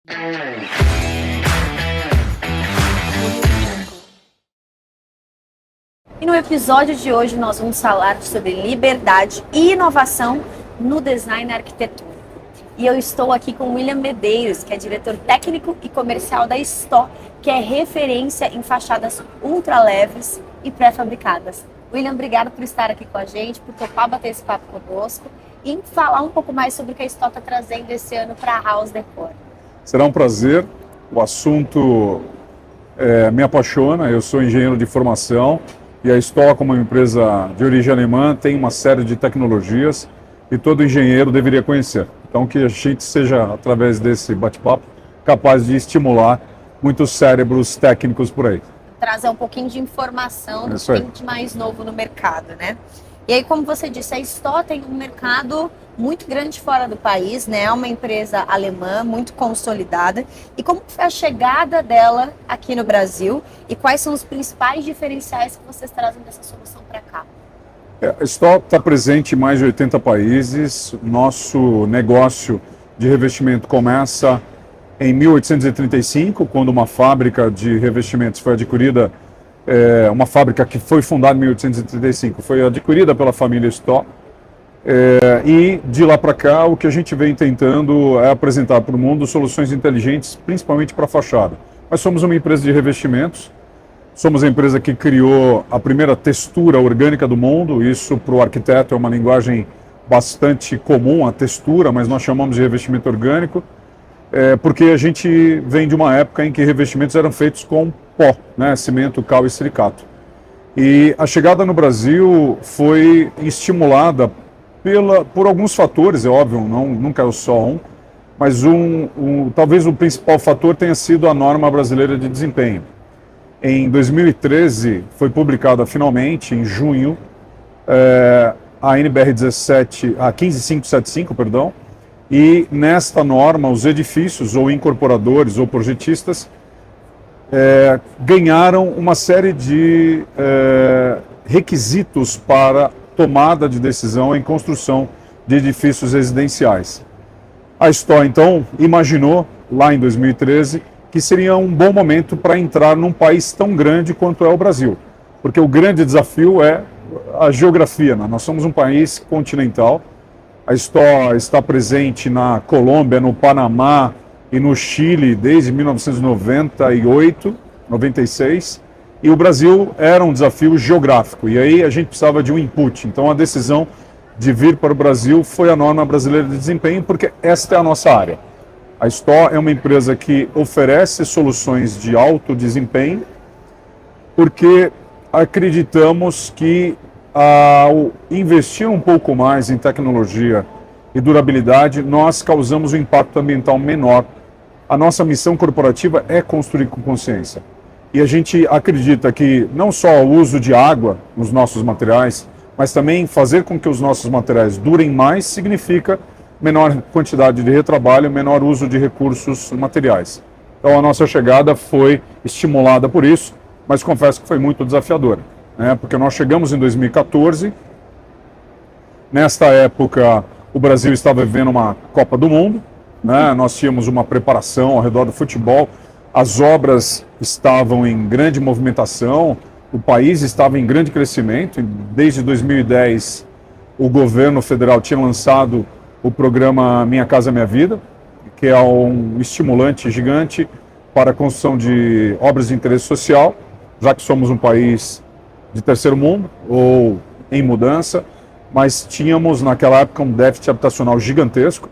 E no episódio de hoje nós vamos falar sobre liberdade e inovação no design arquitetônico. E eu estou aqui com o William Medeiros, que é diretor técnico e comercial da Stó, que é referência em fachadas ultra leves e pré-fabricadas. William, obrigado por estar aqui com a gente, por topar bater esse papo conosco e falar um pouco mais sobre o que a Stó está trazendo esse ano para a House Decor. Será um prazer. O assunto me apaixona. Eu sou engenheiro de formação e a Stó, como uma empresa de origem alemã, tem uma série de tecnologias e todo engenheiro deveria conhecer. Então, que a gente seja, através desse bate-papo, capaz de estimular muitos cérebros técnicos por aí. Trazer um pouquinho de informação do que tem de mais novo no mercado, né? E aí, como você disse, a Stó tem um mercado muito grande fora do país, né? É uma empresa alemã muito consolidada. E como foi a chegada dela aqui no Brasil? E quais são os principais diferenciais que vocês trazem dessa solução para cá? A Stó está presente em mais de 80 países. Nosso negócio de revestimento começa em 1835, quando uma fábrica de revestimentos foi adquirida, uma fábrica que foi fundada em 1835, foi adquirida pela família Stó. E de lá para cá, o que a gente vem tentando é apresentar para o mundo soluções inteligentes, principalmente para a fachada. Nós somos uma empresa de revestimentos. Somos a empresa que criou a primeira textura orgânica do mundo. Isso para o arquiteto é uma linguagem bastante comum, a textura, mas nós chamamos de revestimento orgânico, porque a gente vem de uma época em que revestimentos eram feitos com pó, né, cimento, cal e silicato. E a chegada no Brasil foi estimulada por alguns fatores, é óbvio, nunca é só um, mas talvez o principal fator tenha sido a norma brasileira de desempenho. Em 2013, foi publicada finalmente, em junho, a NBR 15575, perdão, e nesta norma, os edifícios, ou incorporadores, ou projetistas, ganharam uma série de requisitos para tomada de decisão em construção de edifícios residenciais. A Stó, então, imaginou, lá em 2013, que seria um bom momento para entrar num país tão grande quanto é o Brasil. Porque o grande desafio é a geografia, né? Nós somos um país continental. A Stó está presente na Colômbia, no Panamá e no Chile desde 1998, 96. E o Brasil era um desafio geográfico. E aí a gente precisava de um input. Então a decisão de vir para o Brasil foi a norma brasileira de desempenho, porque esta é a nossa área. A Stó é uma empresa que oferece soluções de alto desempenho, porque acreditamos que ao investir um pouco mais em tecnologia e durabilidade, nós causamos um impacto ambiental menor. A nossa missão corporativa é construir com consciência. E a gente acredita que não só o uso de água nos nossos materiais, mas também fazer com que os nossos materiais durem mais significa menor quantidade de retrabalho, menor uso de recursos materiais. Então a nossa chegada foi estimulada por isso, mas confesso que foi muito desafiadora, né? Porque nós chegamos em 2014, nesta época o Brasil estava vivendo uma Copa do Mundo, né? Nós tínhamos uma preparação ao redor do futebol, as obras estavam em grande movimentação, o país estava em grande crescimento. Desde 2010 o governo federal tinha lançado o programa Minha Casa Minha Vida, que é um estimulante gigante para a construção de obras de interesse social, já que somos um país de terceiro mundo ou em mudança, mas tínhamos naquela época um déficit habitacional gigantesco,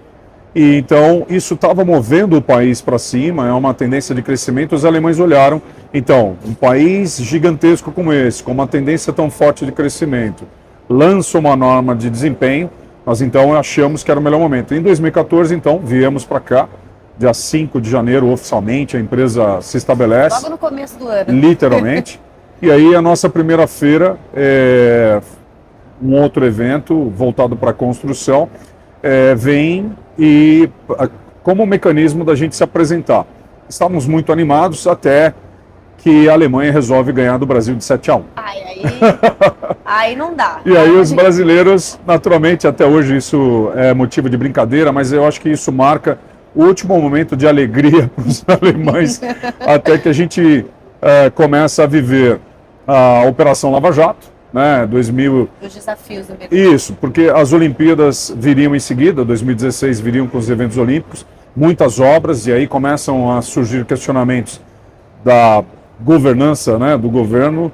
e então isso estava movendo o país para cima, é uma tendência de crescimento. Os alemães olharam, então, um país gigantesco como esse, com uma tendência tão forte de crescimento, lança uma norma de desempenho. Nós então achamos que era o melhor momento. Em 2014, então, viemos para cá, dia 5 de janeiro, oficialmente, a empresa se estabelece. Logo no começo do ano. Literalmente. E aí a nossa primeira feira é um outro evento voltado para a construção, vem e como um mecanismo da gente se apresentar. Estávamos muito animados até que a Alemanha resolve ganhar do Brasil de 7-1. Aí não dá. E aí os brasileiros, naturalmente, até hoje isso é motivo de brincadeira, mas eu acho que isso marca o último momento de alegria para os alemães, até que a gente começa a viver a Operação Lava Jato, né, 2000... Os desafios do mercado. Isso, porque as Olimpíadas viriam em seguida, 2016 viriam com os eventos olímpicos, muitas obras, e aí começam a surgir questionamentos da governança, né, do governo,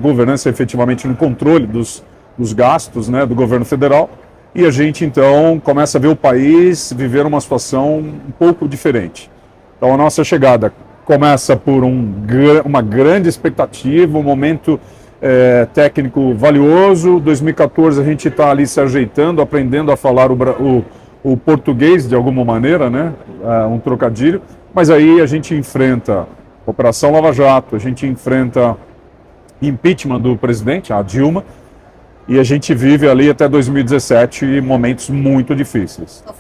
governança efetivamente no controle dos gastos, né, do governo federal, e a gente então começa a ver o país viver uma situação um pouco diferente. Então a nossa chegada começa por uma grande expectativa, um momento técnico valioso. 2014 a gente está ali se ajeitando, aprendendo a falar o português de alguma maneira, né, um trocadilho, mas aí a gente enfrenta Operação Lava Jato, a gente enfrenta impeachment do presidente, a Dilma, e a gente vive ali até 2017 momentos muito difíceis. Então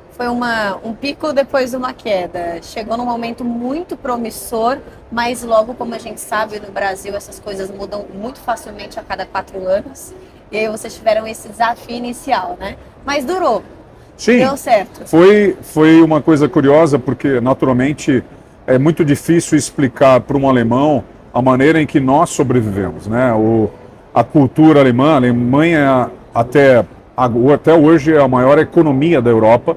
foi um pico depois de uma queda. Chegou num momento muito promissor, mas logo, como a gente sabe, no Brasil essas coisas mudam muito facilmente a cada 4 anos. E aí vocês tiveram esse desafio inicial, né? Mas durou. Sim, deu certo. Foi uma coisa curiosa, porque naturalmente é muito difícil explicar para um alemão a maneira em que nós sobrevivemos, né? A cultura alemã, a Alemanha até hoje é a maior economia da Europa,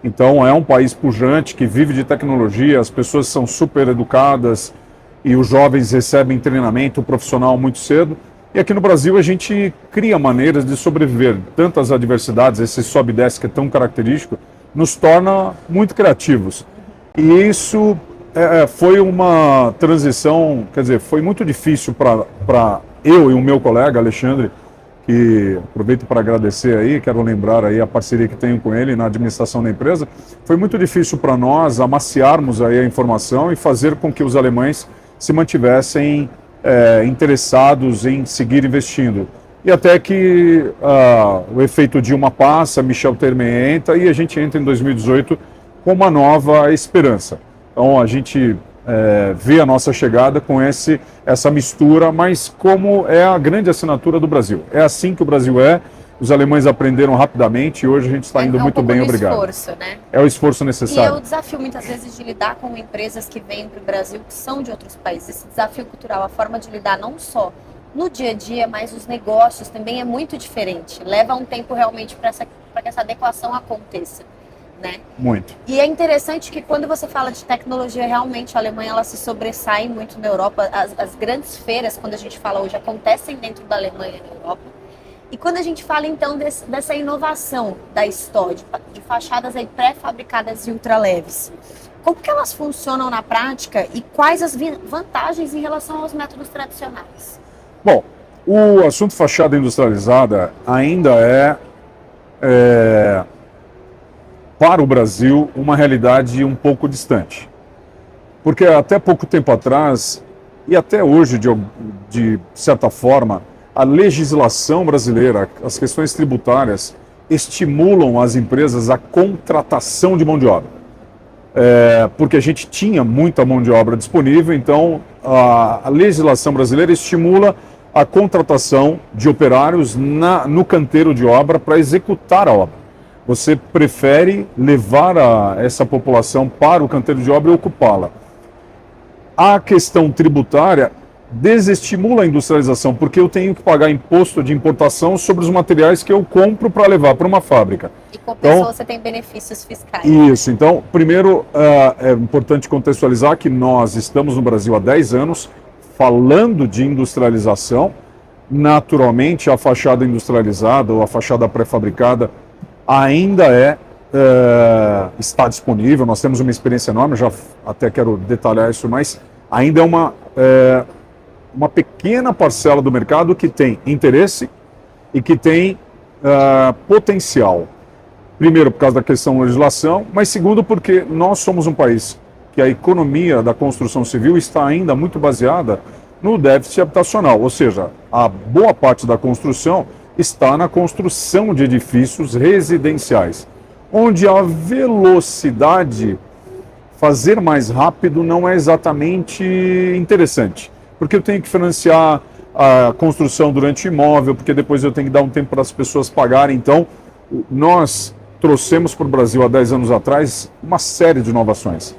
então é um país pujante que vive de tecnologia, as pessoas são super educadas e os jovens recebem treinamento profissional muito cedo. E aqui no Brasil a gente cria maneiras de sobreviver. Tantas adversidades, esse sobe e desce que é tão característico, nos torna muito criativos. E isso foi uma transição, quer dizer, foi muito difícil para eu e o meu colega Alexandre, que aproveito para agradecer aí, quero lembrar aí a parceria que tenho com ele na administração da empresa. Foi muito difícil para nós amaciarmos aí a informação e fazer com que os alemães se mantivessem interessados em seguir investindo. E até que o efeito Dilma passa, Michel Temer entra e a gente entra em 2018 com uma nova esperança. Então a gente vê a nossa chegada com essa mistura, mas como é a grande assinatura do Brasil. É assim que o Brasil é, os alemães aprenderam rapidamente e hoje a gente está indo muito bem, obrigado. Esforço, né? É o esforço necessário. E é o desafio muitas vezes de lidar com empresas que vêm para o Brasil, que são de outros países. Esse desafio cultural, a forma de lidar não só no dia a dia, mas os negócios também é muito diferente. Leva um tempo realmente para que essa adequação aconteça. Né? Muito. E é interessante que quando você fala de tecnologia, realmente a Alemanha ela se sobressai muito na Europa. As grandes feiras, quando a gente fala hoje, acontecem dentro da Alemanha e na Europa. E quando a gente fala então dessa inovação da STO, de fachadas aí pré-fabricadas e ultraleves, como que elas funcionam na prática e quais as vantagens em relação aos métodos tradicionais? Bom, o assunto fachada industrializada ainda para o Brasil, uma realidade um pouco distante. Porque até pouco tempo atrás, e até hoje, de certa forma, a legislação brasileira, as questões tributárias, estimulam as empresas a contratação de mão de obra. Porque a gente tinha muita mão de obra disponível, então a legislação brasileira estimula a contratação de operários no canteiro de obra para executar a obra. Você prefere levar essa população para o canteiro de obra e ocupá-la. A questão tributária desestimula a industrialização, porque eu tenho que pagar imposto de importação sobre os materiais que eu compro para levar para uma fábrica. E com então, você tem benefícios fiscais. Isso. Então, primeiro, é importante contextualizar que nós estamos no Brasil há 10 anos falando de industrialização. Naturalmente, a fachada industrializada ou a fachada pré-fabricada ainda está disponível, nós temos uma experiência enorme, já até quero detalhar isso, mas ainda é uma pequena parcela do mercado que tem interesse e que tem potencial. Primeiro, por causa da questão da legislação, mas segundo, porque nós somos um país que a economia da construção civil está ainda muito baseada no déficit habitacional, ou seja, a boa parte da construção está na construção de edifícios residenciais, onde a velocidade, fazer mais rápido, não é exatamente interessante, porque eu tenho que financiar a construção durante o imóvel, porque depois eu tenho que dar um tempo para as pessoas pagarem. Então, nós trouxemos para o Brasil há 10 anos atrás uma série de inovações.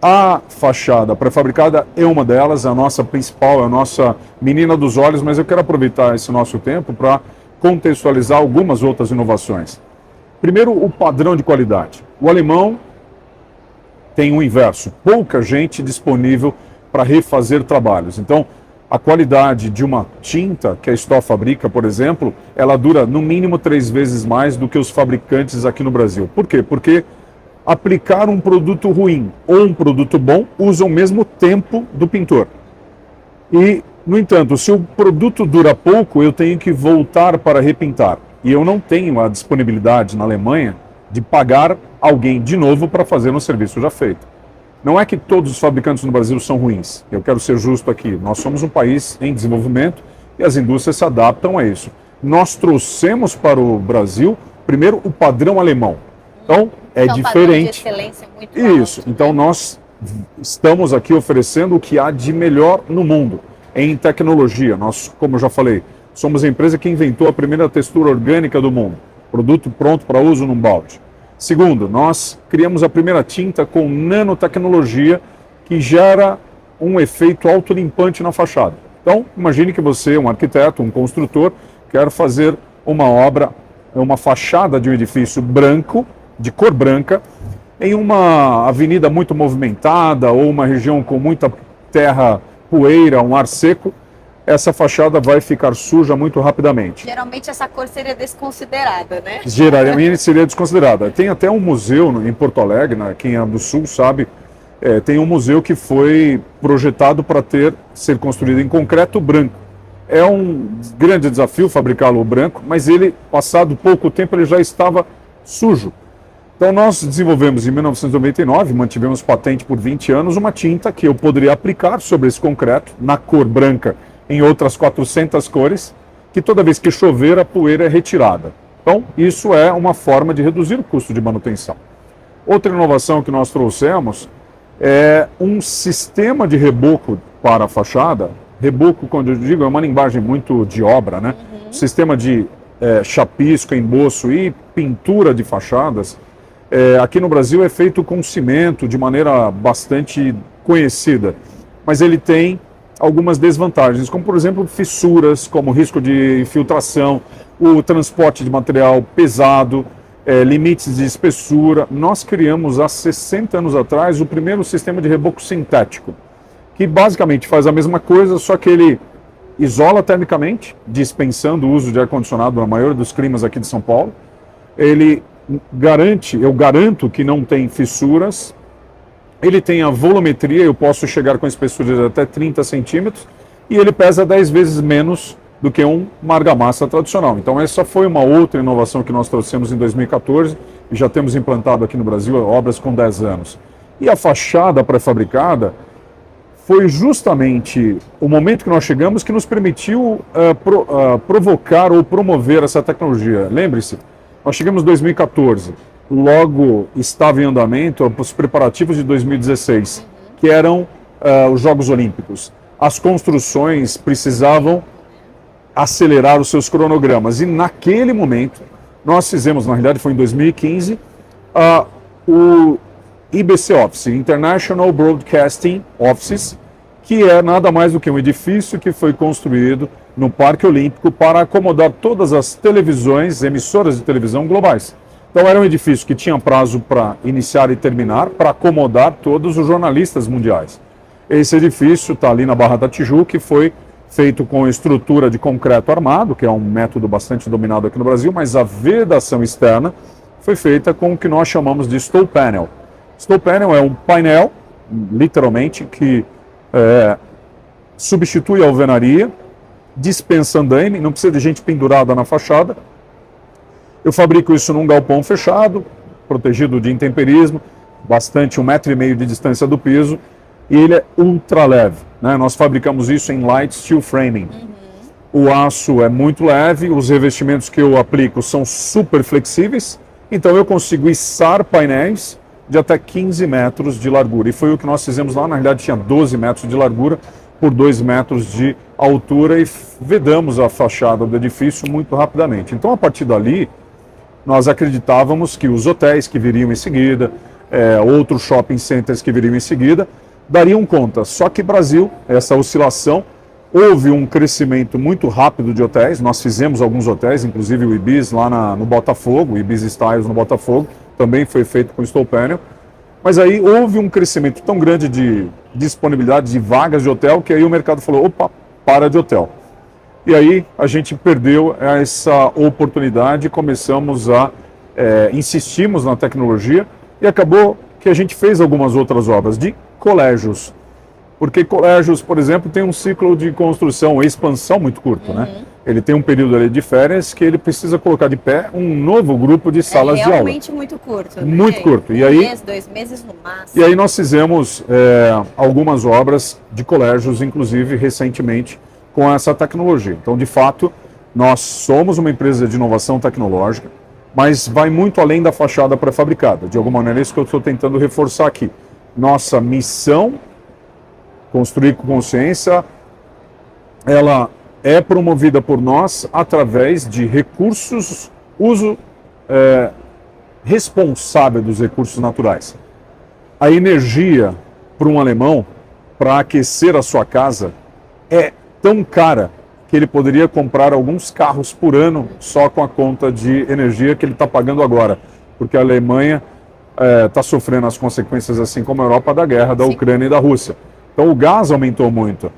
A fachada pré-fabricada é uma delas, a nossa principal, é a nossa menina dos olhos, mas eu quero aproveitar esse nosso tempo para contextualizar algumas outras inovações. Primeiro, o padrão de qualidade. O alemão tem o inverso, pouca gente disponível para refazer trabalhos. Então, a qualidade de uma tinta que a Stoll fabrica, por exemplo, ela dura no mínimo 3 vezes mais do que os fabricantes aqui no Brasil. Por quê? Porque aplicar um produto ruim ou um produto bom usa o mesmo tempo do pintor. E, no entanto, se o produto dura pouco, eu tenho que voltar para repintar. E eu não tenho a disponibilidade na Alemanha de pagar alguém de novo para fazer um serviço já feito. Não é que todos os fabricantes no Brasil são ruins. Eu quero ser justo aqui. Nós somos um país em desenvolvimento e as indústrias se adaptam a isso. Nós trouxemos para o Brasil, primeiro, o padrão alemão. Então, é então, diferente. Padrão de excelência muito Isso. alto, Então, nós estamos aqui oferecendo o que há de melhor no mundo em tecnologia. Nós, como eu já falei, somos a empresa que inventou a primeira textura orgânica do mundo. Produto pronto para uso num balde. Segundo, nós criamos a primeira tinta com nanotecnologia que gera um efeito autolimpante na fachada. Então, imagine que você, um arquiteto, um construtor, quer fazer uma obra, uma fachada de um edifício branco, de cor branca, em uma avenida muito movimentada ou uma região com muita terra, poeira, um ar seco. Essa fachada vai ficar suja muito rapidamente. Geralmente essa cor seria desconsiderada, né? Geralmente seria desconsiderada. Tem até um museu em Porto Alegre, quem é do Sul sabe, tem um museu que foi projetado para ser construído em concreto branco. É um grande desafio fabricá-lo branco, mas ele, passado pouco tempo, ele já estava sujo. Então nós desenvolvemos em 1999, mantivemos patente por 20 anos, uma tinta que eu poderia aplicar sobre esse concreto, na cor branca, em outras 400 cores, que toda vez que chover a poeira é retirada. Então, isso é uma forma de reduzir o custo de manutenção. Outra inovação que nós trouxemos é um sistema de reboco para a fachada. Reboco, quando eu digo, é uma linguagem muito de obra, né? Sistema de chapisco, emboço e pintura de fachadas. Aqui no Brasil é feito com cimento de maneira bastante conhecida, mas ele tem algumas desvantagens, como por exemplo fissuras, como risco de infiltração, o transporte de material pesado, limites de espessura. Nós criamos há 60 anos atrás o primeiro sistema de reboco sintético, que basicamente faz a mesma coisa, só que ele isola termicamente, dispensando o uso de ar-condicionado na maioria dos climas aqui de São Paulo. Ele eu garanto que não tem fissuras. Ele tem a volumetria, eu posso chegar com espessura de até 30 centímetros, e ele pesa 10 vezes menos do que uma argamassa tradicional. Então essa foi uma outra inovação que nós trouxemos em 2014, e já temos implantado aqui no Brasil obras com 10 anos. E a fachada pré-fabricada foi justamente o momento que nós chegamos que nos permitiu provocar ou promover essa tecnologia. Lembre-se, nós chegamos em 2014. Logo estava em andamento os preparativos de 2016, que eram os Jogos Olímpicos. As construções precisavam acelerar os seus cronogramas. E naquele momento, nós fizemos, na realidade foi em 2015, o IBC Office, International Broadcasting Offices, que é nada mais do que um edifício que foi construído no Parque Olímpico para acomodar todas as televisões, emissoras de televisão globais. Então era um edifício que tinha prazo para iniciar e terminar, para acomodar todos os jornalistas mundiais. Esse edifício está ali na Barra da Tijuca, que foi feito com estrutura de concreto armado, que é um método bastante dominado aqui no Brasil, mas a vedação externa foi feita com o que nós chamamos de Stoll Panel. Stoll Panel é um painel, literalmente, que substitui a alvenaria, dispensa andaime, não precisa de gente pendurada na fachada. Eu fabrico isso num galpão fechado, protegido de intemperismo, bastante 1,5 m de distância do piso, e ele é ultra leve, né? Nós fabricamos isso em light steel framing. O aço é muito leve, os revestimentos que eu aplico são super flexíveis, então eu consigo içar painéis de até 15 metros de largura. E foi o que nós fizemos lá, na realidade tinha 12 metros de largura por 2 metros de altura e vedamos a fachada do edifício muito rapidamente. Então a partir dali, nós acreditávamos que os hotéis que viriam em seguida, outros shopping centers que viriam em seguida, dariam conta. Só que Brasil, essa oscilação, houve um crescimento muito rápido de hotéis. Nós fizemos alguns hotéis, inclusive o Ibis lá no Botafogo, o Ibis Styles no Botafogo, também foi feito com o StollPanel. Mas aí houve um crescimento tão grande de disponibilidade de vagas de hotel que aí o mercado falou, opa, para de hotel. E aí a gente perdeu essa oportunidade e começamos insistimos na tecnologia e acabou que a gente fez algumas outras obras de colégios. Porque colégios, por exemplo, tem um ciclo de construção, expansão muito curto, né? Ele tem um período ali de férias que ele precisa colocar de pé um novo grupo de salas de aula. Realmente muito curto. Né? Muito curto. E Um aí, mês, 2 meses no máximo. E aí nós fizemos algumas obras de colégios, inclusive recentemente, com essa tecnologia. Então, de fato, nós somos uma empresa de inovação tecnológica, mas vai muito além da fachada pré-fabricada. De alguma maneira, é isso que eu estou tentando reforçar aqui. Nossa missão, construir com consciência, ela é promovida por nós através de recursos, uso responsável dos recursos naturais. A energia para um alemão, para aquecer a sua casa, é tão cara que ele poderia comprar alguns carros por ano só com a conta de energia que ele está pagando agora, porque a Alemanha está sofrendo as consequências, assim como a Europa, da guerra da Ucrânia e da Rússia. Então o gás aumentou muito.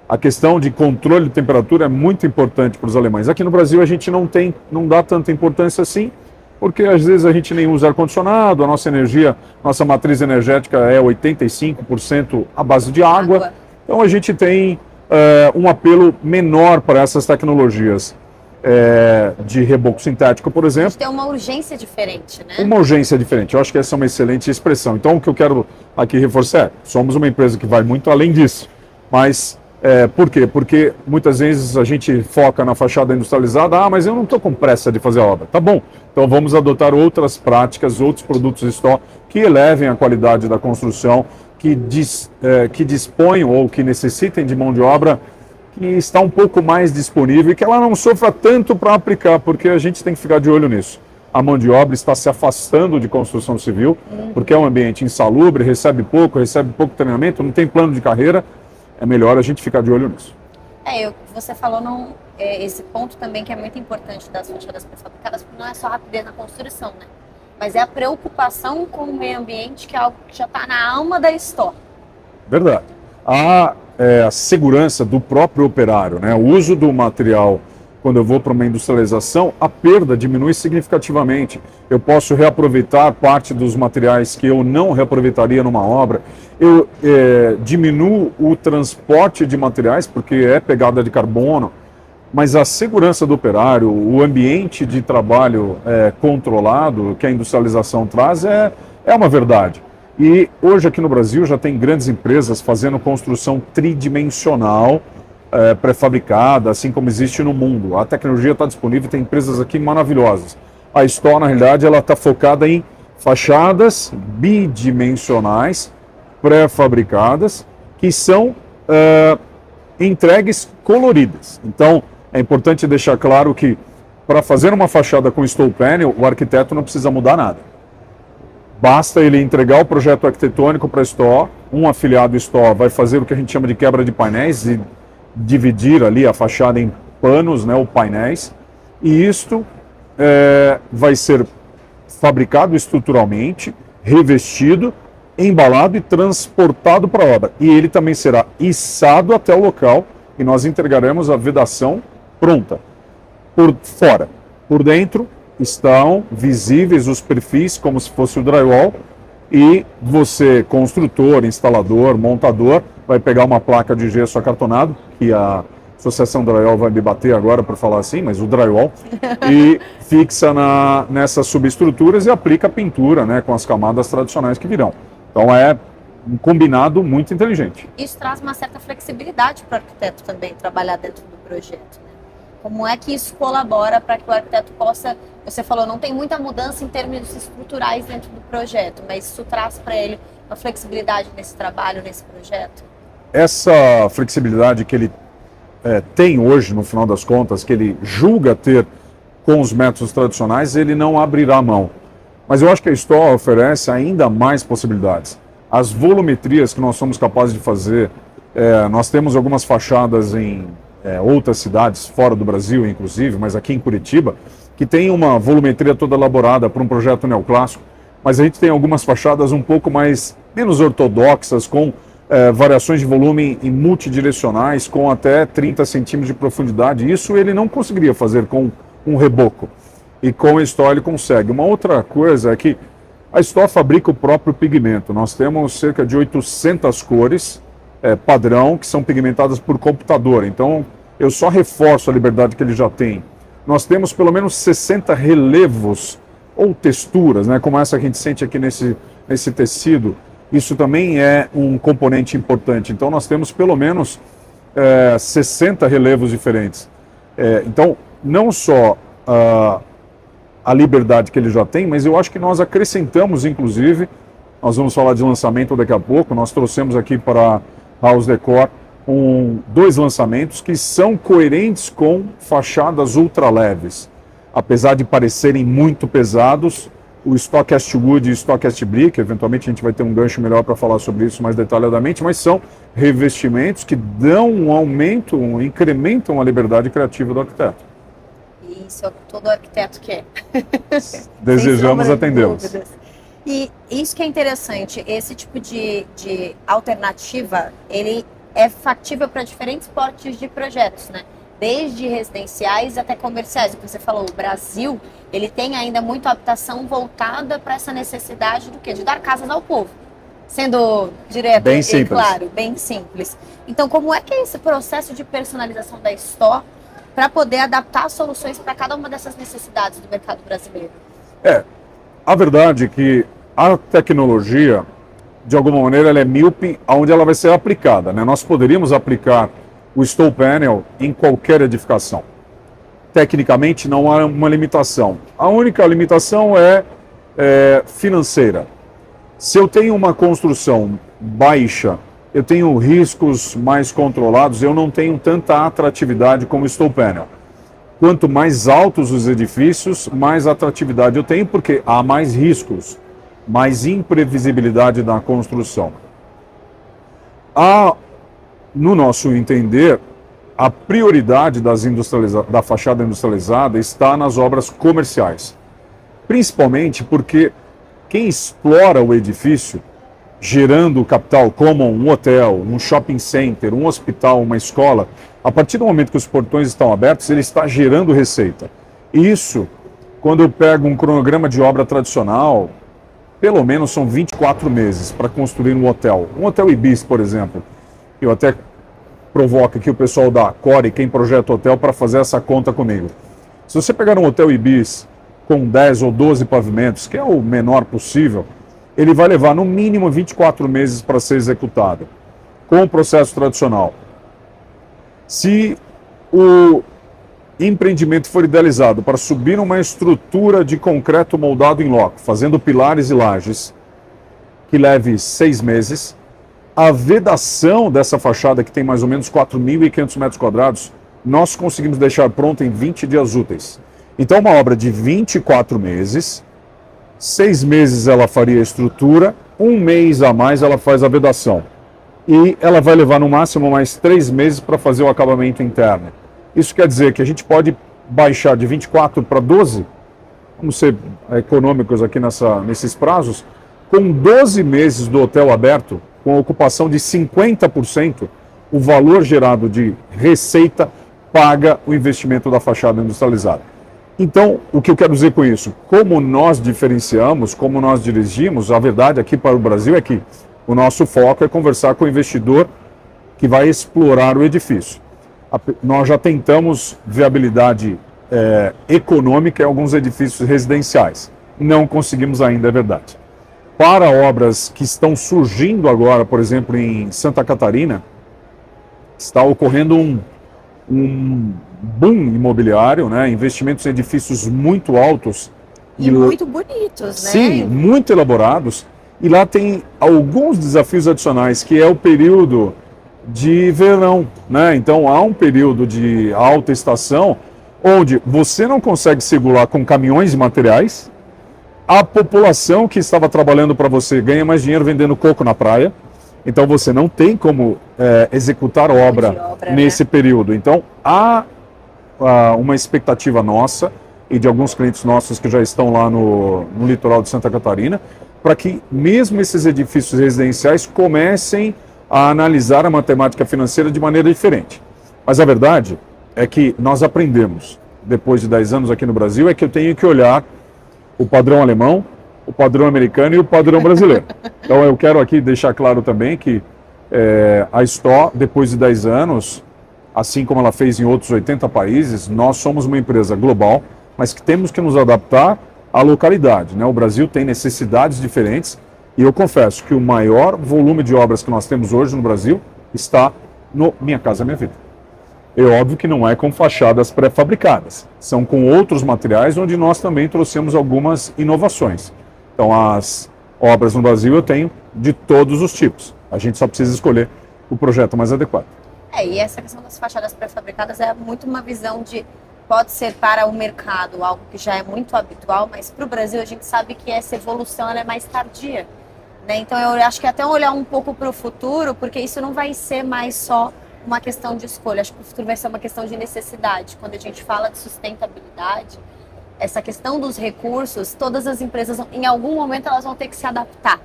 A questão de controle de temperatura é muito importante para os alemães. Aqui no Brasil a gente não dá tanta importância assim, porque às vezes a gente nem usa ar-condicionado, a nossa energia, nossa matriz energética é 85% à base de água. Então a gente tem um apelo menor para essas tecnologias de reboco sintético, por exemplo. A gente tem uma urgência diferente, né? Uma urgência diferente. Eu acho que essa é uma excelente expressão. Então, o que eu quero aqui reforçar somos uma empresa que vai muito além disso. Mas, por quê? Porque muitas vezes a gente foca na fachada industrializada, mas eu não estou com pressa de fazer a obra. Tá bom, então vamos adotar outras práticas, outros produtos store que elevem a qualidade da construção, que disponham ou que necessitem de mão de obra que está um pouco mais disponível e que ela não sofra tanto para aplicar, porque a gente tem que ficar de olho nisso. A mão de obra está se afastando de construção civil, porque é um ambiente insalubre, recebe pouco treinamento, não tem plano de carreira, é melhor a gente ficar de olho nisso. Você falou esse ponto também que é muito importante das fachadas pré-fabricadas, porque não é só rapidez na construção, né? Mas é a preocupação com o meio ambiente, que é algo que já está na alma da Store. Verdade. A segurança do próprio operário, né? O uso do material, quando eu vou para uma industrialização, a perda diminui significativamente. Eu posso reaproveitar parte dos materiais que eu não reaproveitaria numa obra. Eu diminuo o transporte de materiais, porque é pegada de carbono. Mas a segurança do operário, o ambiente de trabalho controlado que a industrialização traz é uma verdade. E hoje aqui no Brasil já tem grandes empresas fazendo construção tridimensional pré-fabricada, assim como existe no mundo. A tecnologia está disponível, tem empresas aqui maravilhosas. A Store, na realidade, ela está focada em fachadas bidimensionais pré-fabricadas que são entregues coloridas. Então, é importante deixar claro que para fazer uma fachada com StollPanel, o arquiteto não precisa mudar nada. Basta ele entregar o projeto arquitetônico para a Store, um afiliado Store vai fazer o que a gente chama de quebra de painéis e dividir ali a fachada em panos, né, ou painéis, e isto vai ser fabricado estruturalmente, revestido, embalado e transportado para a obra. E ele também será içado até o local e nós entregaremos a vedação pronta. Por fora, por dentro, estão visíveis os perfis como se fosse o drywall e você, construtor, instalador, montador, vai pegar uma placa de gesso acartonado, que a Associação Drywall vai me bater agora por falar assim, mas o drywall, e fixa nessas subestruturas e aplica a pintura, né, com as camadas tradicionais que virão. Então é um combinado muito inteligente. Isso traz uma certa flexibilidade para o arquiteto também trabalhar dentro do projeto, né? Como é que isso colabora para que o arquiteto possa, você falou, não tem muita mudança em termos estruturais dentro do projeto, mas isso traz para ele uma flexibilidade nesse trabalho, nesse projeto? Essa flexibilidade que ele tem hoje, no final das contas, que ele julga ter com os métodos tradicionais, ele não abrirá mão. Mas eu acho que a Stó oferece ainda mais possibilidades. As volumetrias que nós somos capazes de fazer, nós temos algumas fachadas em outras cidades, fora do Brasil inclusive, mas aqui em Curitiba, que tem uma volumetria toda elaborada para um projeto neoclássico, mas a gente tem algumas fachadas um pouco menos ortodoxas, com variações de volume em multidirecionais, com até 30 centímetros de profundidade. Isso ele não conseguiria fazer com um reboco. E com a Stó ele consegue. Uma outra coisa é que a Stó fabrica o próprio pigmento. Nós temos cerca de 800 cores padrão que são pigmentadas por computador. Então eu só reforço a liberdade que ele já tem. Nós temos pelo menos 60 relevos ou texturas, né, como essa que a gente sente aqui nesse tecido. Isso também é um componente importante. Então nós temos pelo menos 60 relevos diferentes. Então não só a liberdade que ele já tem, mas eu acho que nós acrescentamos, inclusive, nós vamos falar de lançamento daqui a pouco, nós trouxemos aqui para House Decor dois lançamentos que são coerentes com fachadas ultra leves. Apesar de parecerem muito pesados, o Stockcast Wood e o Stockcast Brick, eventualmente a gente vai ter um gancho melhor para falar sobre isso mais detalhadamente, mas são revestimentos que dão um aumento, incrementam a liberdade criativa do arquiteto. Isso é todo arquiteto quer. Desejamos atendê-los. E isso que é interessante, esse tipo de alternativa, ele é factível para diferentes portes de projetos, né? Desde residenciais até comerciais. Como você falou, o Brasil, ele tem ainda muita habitação voltada para essa necessidade do quê? De dar casas ao povo. Sendo direto bem e claro, bem simples. Então, como é que é esse processo de personalização da Stó para poder adaptar soluções para cada uma dessas necessidades do mercado brasileiro? A verdade é que a tecnologia, de alguma maneira, ela é míope aonde ela vai ser aplicada, né? Nós poderíamos aplicar o Stall Panel em qualquer edificação. Tecnicamente, não há uma limitação. A única limitação é financeira. Se eu tenho uma construção baixa, eu tenho riscos mais controlados, eu não tenho tanta atratividade como o Stall Panel. Quanto mais altos os edifícios, mais atratividade eu tenho, porque há mais riscos, mais imprevisibilidade na construção. No nosso entender, a prioridade da fachada industrializada está nas obras comerciais. Principalmente porque quem explora o edifício, gerando capital como um hotel, um shopping center, um hospital, uma escola, a partir do momento que os portões estão abertos, ele está gerando receita. E isso, quando eu pego um cronograma de obra tradicional, pelo menos são 24 meses para construir um hotel. Um hotel Ibis, por exemplo. Eu até provoco aqui o pessoal da Core, quem projeta hotel, para fazer essa conta comigo. Se você pegar um hotel Ibis com 10 ou 12 pavimentos, que é o menor possível, ele vai levar no mínimo 24 meses para ser executado, com o processo tradicional. Se o empreendimento for idealizado para subir uma estrutura de concreto moldado em loco, fazendo pilares e lajes, que leve 6 meses, a vedação dessa fachada, que tem mais ou menos 4.500 metros quadrados, nós conseguimos deixar pronta em 20 dias úteis. Então, uma obra de 24 meses, 6 meses ela faria a estrutura, 1 mês a mais ela faz a vedação. E ela vai levar no máximo mais 3 meses para fazer o acabamento interno. Isso quer dizer que a gente pode baixar de 24 para 12, vamos ser econômicos aqui nesses prazos, com 12 meses do hotel aberto, com ocupação de 50%, o valor gerado de receita paga o investimento da fachada industrializada. Então, o que eu quero dizer com isso? Como nós diferenciamos, como nós dirigimos, a verdade aqui para o Brasil é que o nosso foco é conversar com o investidor que vai explorar o edifício. Nós já tentamos viabilidade econômica em alguns edifícios residenciais. Não conseguimos ainda, é verdade. Para obras que estão surgindo agora, por exemplo, em Santa Catarina, está ocorrendo um boom imobiliário, né? Investimentos em edifícios muito altos. E muito bonitos, né? Sim, muito elaborados. E lá tem alguns desafios adicionais, que é o período de verão, né? Então há um período de alta estação onde você não consegue circular com caminhões de materiais, a população que estava trabalhando para você ganha mais dinheiro vendendo coco na praia, então você não tem como executar obra nesse período. Então há uma expectativa nossa e de alguns clientes nossos que já estão lá no litoral de Santa Catarina, para que mesmo esses edifícios residenciais comecem a analisar a matemática financeira de maneira diferente. Mas a verdade é que nós aprendemos, depois de 10 anos aqui no Brasil, é que eu tenho que olhar o padrão alemão, o padrão americano e o padrão brasileiro. Então eu quero aqui deixar claro também que a Stó, depois de 10 anos, assim como ela fez em outros 80 países, nós somos uma empresa global, mas que temos que nos adaptar à localidade, né? O Brasil tem necessidades diferentes e eu confesso que o maior volume de obras que nós temos hoje no Brasil está no Minha Casa Minha Vida. É óbvio que não é com fachadas pré-fabricadas, são com outros materiais onde nós também trouxemos algumas inovações. Então as obras no Brasil eu tenho de todos os tipos, a gente só precisa escolher o projeto mais adequado. E essa questão das fachadas pré-fabricadas é muito uma visão de, pode ser para o mercado algo que já é muito habitual, mas para o Brasil a gente sabe que essa evolução ela é mais tardia, né? Então eu acho que até olhar um pouco para o futuro, porque isso não vai ser mais só uma questão de escolha, acho que o futuro vai ser uma questão de necessidade. Quando a gente fala de sustentabilidade, essa questão dos recursos, todas as empresas, em algum momento elas vão ter que se adaptar,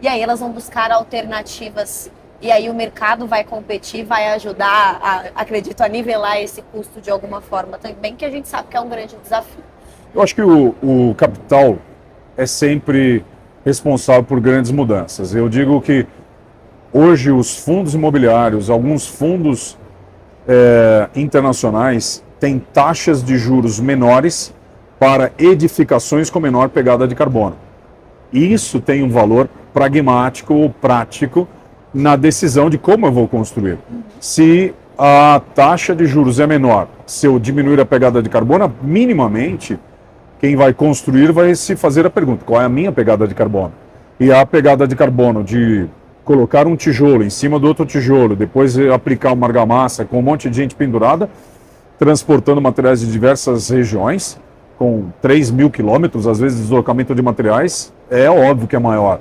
e aí elas vão buscar alternativas. E aí o mercado vai competir, vai ajudar, acredito, a nivelar esse custo de alguma forma também, que a gente sabe que é um grande desafio. Eu acho que o capital é sempre responsável por grandes mudanças. Eu digo que hoje os fundos imobiliários, alguns fundos internacionais, têm taxas de juros menores para edificações com menor pegada de carbono. E isso tem um valor pragmático ou prático na decisão de como eu vou construir. Se a taxa de juros é menor, se eu diminuir a pegada de carbono, minimamente, quem vai construir vai se fazer a pergunta, qual é a minha pegada de carbono? E a pegada de carbono de colocar um tijolo em cima do outro tijolo, depois aplicar uma argamassa com um monte de gente pendurada, transportando materiais de diversas regiões, com 3.000 quilômetros, às vezes deslocamento de materiais, é óbvio que é maior.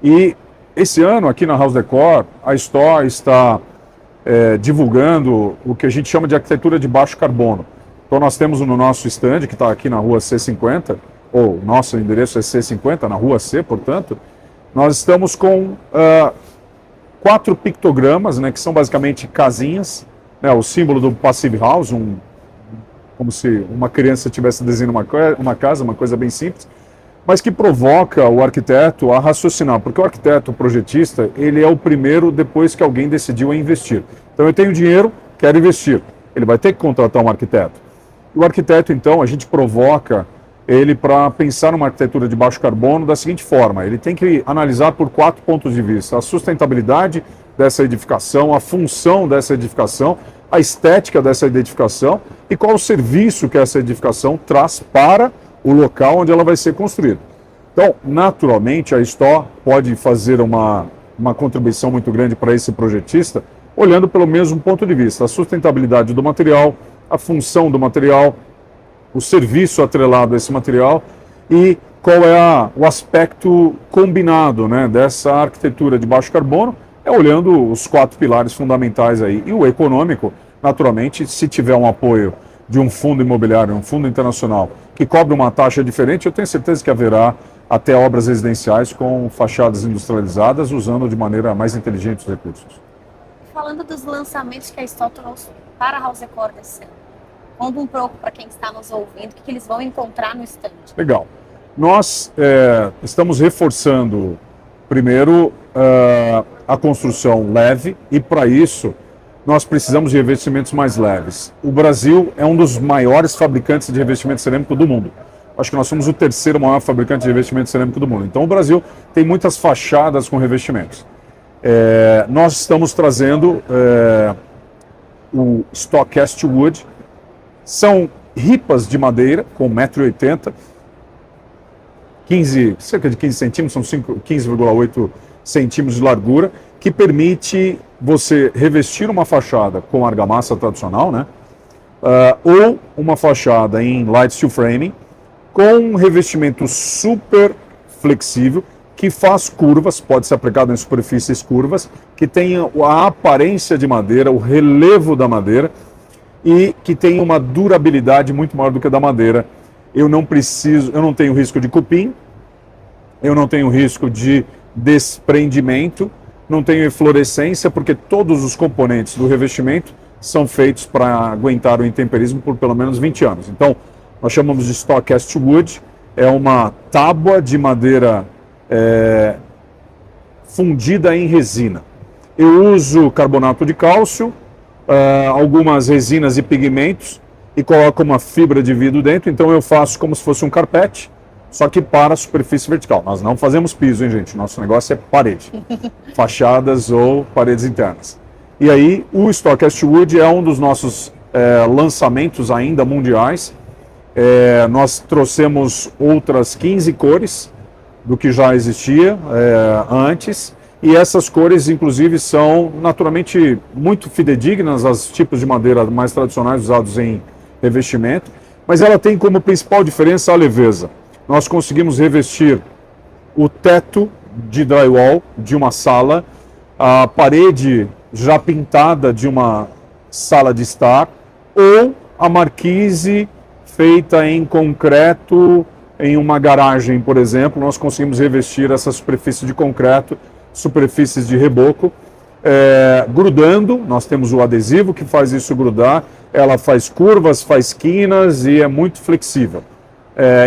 E esse ano, aqui na House Decor, a Stó está divulgando o que a gente chama de arquitetura de baixo carbono. Então nós temos no nosso stand, que está aqui na rua C50, ou nosso endereço é C50, na rua C, portanto, nós estamos com 4 pictogramas, né, que são basicamente casinhas, né, o símbolo do Passive House, como se uma criança estivesse desenhando uma casa, uma coisa bem simples, mas que provoca o arquiteto a raciocinar, porque o arquiteto, o projetista, ele é o primeiro depois que alguém decidiu investir. Então eu tenho dinheiro, quero investir, ele vai ter que contratar um arquiteto. E o arquiteto, então, a gente provoca ele para pensar numa arquitetura de baixo carbono da seguinte forma, ele tem que analisar por 4 pontos de vista: a sustentabilidade dessa edificação, a função dessa edificação, a estética dessa edificação e qual o serviço que essa edificação traz para o local onde ela vai ser construída. Então, naturalmente, a Stó pode fazer uma contribuição muito grande para esse projetista, olhando pelo mesmo ponto de vista: a sustentabilidade do material, a função do material, o serviço atrelado a esse material e qual é o aspecto combinado, né, dessa arquitetura de baixo carbono, olhando os 4 pilares fundamentais aí. E o econômico, naturalmente, se tiver um apoio de um fundo imobiliário, um fundo internacional, que cobre uma taxa diferente, eu tenho certeza que haverá até obras residenciais com fachadas industrializadas, usando de maneira mais inteligente os recursos. Falando dos lançamentos que a Stó trouxe para a House Decor desse ano, conta um pouco para quem está nos ouvindo, o que eles vão encontrar no stand. Legal. Nós estamos reforçando, primeiro, a construção leve, e para isso nós precisamos de revestimentos mais leves. O Brasil é um dos maiores fabricantes de revestimento cerâmico do mundo. Acho que nós somos o 3º maior fabricante de revestimento cerâmico do mundo. Então o Brasil tem muitas fachadas com revestimentos. Nós estamos trazendo o Stockcast Wood. São ripas de madeira com 1,80 m, cerca de 15 centímetros, são 15,8 centímetros de largura, que permite você revestir uma fachada com argamassa tradicional, né? ou uma fachada em light steel framing com um revestimento super flexível que faz curvas, pode ser aplicado em superfícies curvas, que tenha a aparência de madeira, o relevo da madeira e que tenha uma durabilidade muito maior do que a da madeira. Eu não tenho risco de cupim, eu não tenho risco de desprendimento, não tenho eflorescência, porque todos os componentes do revestimento são feitos para aguentar o intemperismo por pelo menos 20 anos. Então, nós chamamos de Stock Cast Wood, é uma tábua de madeira fundida em resina. Eu uso carbonato de cálcio, algumas resinas e pigmentos e coloco uma fibra de vidro dentro, então eu faço como se fosse um carpete, só que para a superfície vertical. Nós não fazemos piso, hein, gente? Nosso negócio é parede, fachadas ou paredes internas. E aí, o Stock Cast Wood é um dos nossos lançamentos ainda mundiais. Nós trouxemos outras 15 cores do que já existia antes, e essas cores, inclusive, são naturalmente muito fidedignas aos tipos de madeira mais tradicionais usados em revestimento, mas ela tem como principal diferença a leveza. Nós conseguimos revestir o teto de drywall de uma sala, a parede já pintada de uma sala de estar, ou a marquise feita em concreto em uma garagem, por exemplo. Nós conseguimos revestir essa superfície de concreto, superfícies de reboco, grudando. Nós temos o adesivo que faz isso grudar, ela faz curvas, faz quinas e é muito flexível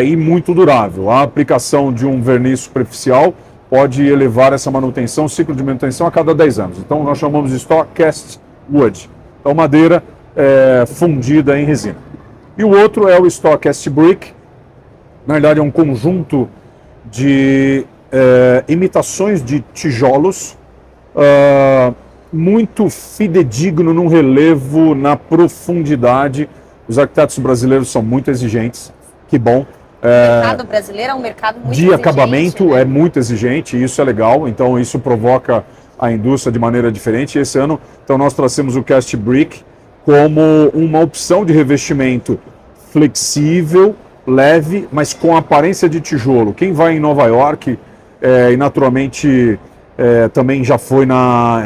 e muito durável. A aplicação de um verniz superficial pode elevar essa manutenção, ciclo de manutenção a cada 10 anos. Então nós chamamos de Stock Cast Wood, então madeira fundida em resina. E o outro é o Stock Cast Brick. Na verdade é um conjunto de imitações de tijolos, muito fidedigno no relevo, na profundidade. Os arquitetos brasileiros são muito exigentes, que bom. O mercado brasileiro é um mercado muito exigente. De acabamento, né? É muito exigente, e isso é legal, então isso provoca a indústria de maneira diferente. E esse ano, então, nós trouxemos o Cast Brick como uma opção de revestimento flexível, leve, mas com aparência de tijolo. Quem vai em Nova York e naturalmente também já foi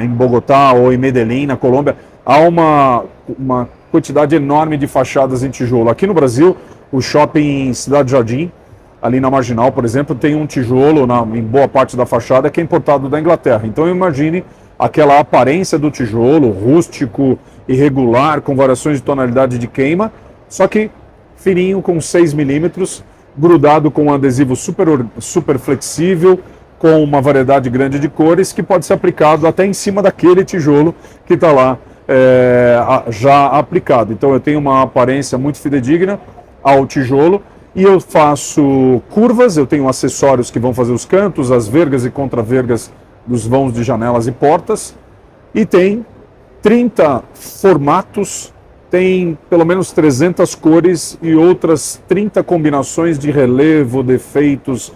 em Bogotá ou em Medellín, na Colômbia, há uma quantidade enorme de fachadas em tijolo. Aqui no Brasil, o shopping Cidade Jardim, ali na Marginal, por exemplo, tem um tijolo em boa parte da fachada que é importado da Inglaterra. Então imagine aquela aparência do tijolo, rústico, irregular, com variações de tonalidade de queima, só que fininho, com 6 milímetros, grudado com um adesivo super flexível, com uma variedade grande de cores, que pode ser aplicado até em cima daquele tijolo que está lá já aplicado. Então eu tenho uma aparência muito fidedigna ao tijolo, e eu faço curvas, eu tenho acessórios que vão fazer os cantos, as vergas e contravergas dos vãos de janelas e portas, e tem 30 formatos, tem pelo menos 300 cores e outras 30 combinações de relevo, defeitos,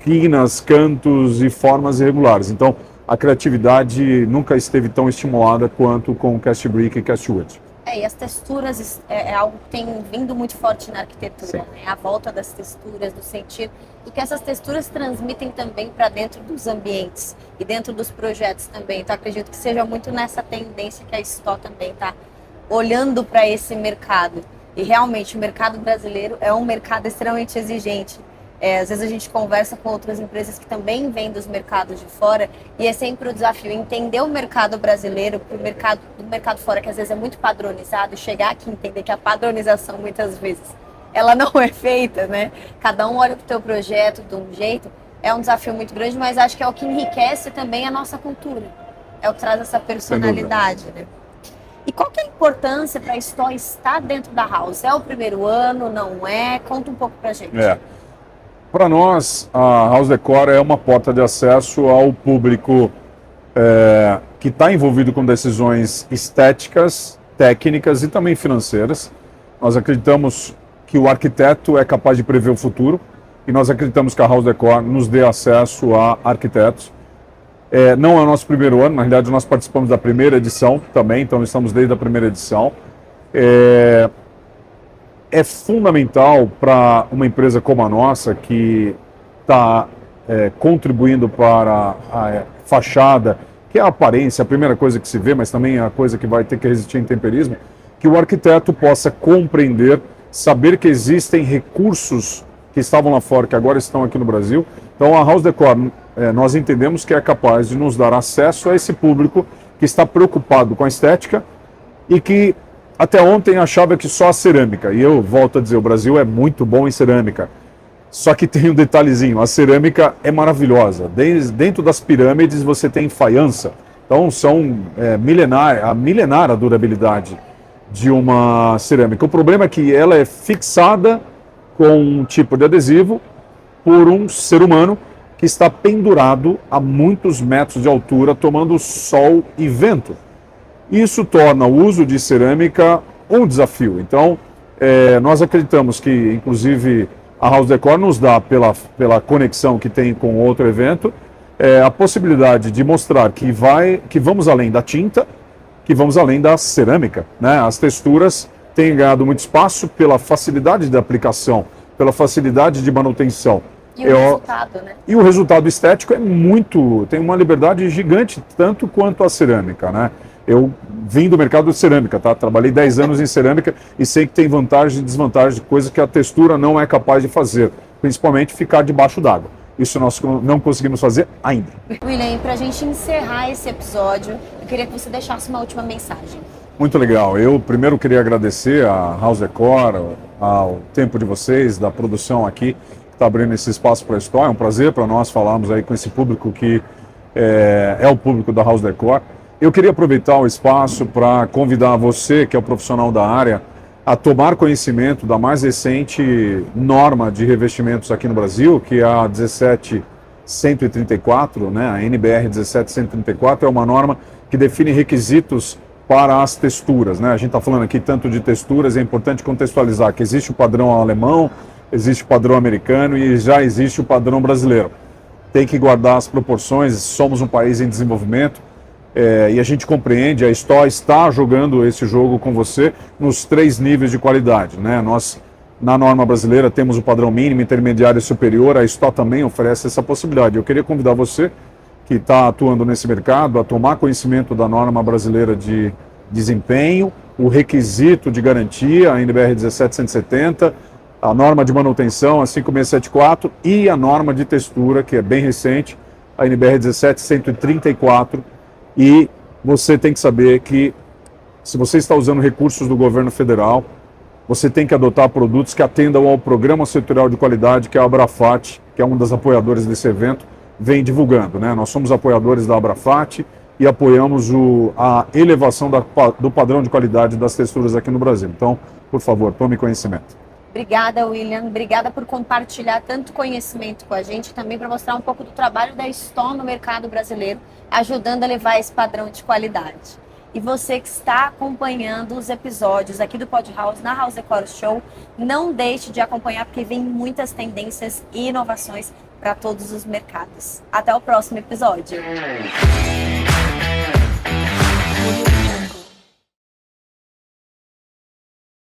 quinas, cantos e formas irregulares. Então, a criatividade nunca esteve tão estimulada quanto com o Cast Brick e Cast Wood. E as texturas é algo que tem vindo muito forte na arquitetura, né? A volta das texturas, do sentido, e que essas texturas transmitem também para dentro dos ambientes e dentro dos projetos também. Então, acredito que seja muito nessa tendência que a Stó também está olhando para esse mercado. E realmente, o mercado brasileiro é um mercado extremamente exigente. Às vezes a gente conversa com outras empresas que também vêm dos mercados de fora, e é sempre o desafio entender o mercado brasileiro para o mercado do mercado fora, que às vezes é muito padronizado, e chegar aqui e entender que a padronização muitas vezes ela não é feita, né? Cada um olha para o teu projeto de um jeito, é um desafio muito grande, mas acho que é o que enriquece também a nossa cultura, é o que traz essa personalidade, né? E qual que é a importância para a Stó estar dentro da House? É o primeiro ano, não é? Conta um pouco para a gente. Para nós, a House Decor é uma porta de acesso ao público que está envolvido com decisões estéticas, técnicas e também financeiras. Nós acreditamos que o arquiteto é capaz de prever o futuro, e nós acreditamos que a House Decor nos dê acesso a arquitetos. Não é o nosso primeiro ano, na realidade nós participamos da primeira edição também, então estamos desde a primeira edição. é fundamental para uma empresa como a nossa, que está contribuindo para a fachada, que é a aparência, a primeira coisa que se vê, mas também é a coisa que vai ter que resistir em temperismo, que o arquiteto possa compreender, saber que existem recursos que estavam lá fora, que agora estão aqui no Brasil. Então a House Decor, nós entendemos que é capaz de nos dar acesso a esse público que está preocupado com a estética e que até ontem achava que só a cerâmica, e eu volto a dizer, o Brasil é muito bom em cerâmica, só que tem um detalhezinho, a cerâmica é maravilhosa, dentro das pirâmides você tem faiança, então são milenar a durabilidade de uma cerâmica. O problema é que ela é fixada com um tipo de adesivo por um ser humano que está pendurado a muitos metros de altura, tomando sol e vento. Isso torna o uso de cerâmica um desafio. Então, nós acreditamos que, inclusive, a House Decor nos dá, pela conexão que tem com outro evento, a possibilidade de mostrar que vamos além da tinta, que vamos além da cerâmica, né? As texturas têm ganhado muito espaço pela facilidade de aplicação, pela facilidade de manutenção. E o resultado, né? E o resultado estético tem uma liberdade gigante, tanto quanto a cerâmica, né? Eu vim do mercado de cerâmica, tá? Trabalhei 10 anos em cerâmica e sei que tem vantagem e desvantagem, coisa que a textura não é capaz de fazer, principalmente ficar debaixo d'água. Isso nós não conseguimos fazer ainda. William, e para a gente encerrar esse episódio, eu queria que você deixasse uma última mensagem. Muito legal. Eu primeiro queria agradecer a House Decor, ao tempo de vocês, da produção aqui, que está abrindo esse espaço para a história. É um prazer para nós falarmos aí com esse público que é o público da House Decor. Eu queria aproveitar o espaço para convidar você, que é o profissional da área, a tomar conhecimento da mais recente norma de revestimentos aqui no Brasil, que é a 17134, né? A NBR 17134 é uma norma que define requisitos para as texturas, né? A gente está falando aqui tanto de texturas, é importante contextualizar que existe o padrão alemão, existe o padrão americano e já existe o padrão brasileiro. Tem que guardar as proporções, somos um país em desenvolvimento, e a gente compreende, a STO está jogando esse jogo com você nos 3 níveis de qualidade, né? Nós, na norma brasileira, temos o padrão mínimo, intermediário e superior, a STO também oferece essa possibilidade. Eu queria convidar você, que está atuando nesse mercado, a tomar conhecimento da norma brasileira de desempenho, o requisito de garantia, a NBR 17170, a norma de manutenção, a 5674, e a norma de textura, que é bem recente, a NBR 17134, e você tem que saber que, se você está usando recursos do governo federal, você tem que adotar produtos que atendam ao Programa Setorial de Qualidade, que é a Abrafat, que é um das apoiadoras desse evento, vem divulgando, né? Nós somos apoiadores da Abrafat e apoiamos a elevação do padrão de qualidade das texturas aqui no Brasil. Então, por favor, tome conhecimento. Obrigada, William. Obrigada por compartilhar tanto conhecimento com a gente, também para mostrar um pouco do trabalho da STO no mercado brasileiro, ajudando a levar esse padrão de qualidade. E você que está acompanhando os episódios aqui do Pod House, na House Decor Show, não deixe de acompanhar, porque vem muitas tendências e inovações para todos os mercados. Até o próximo episódio.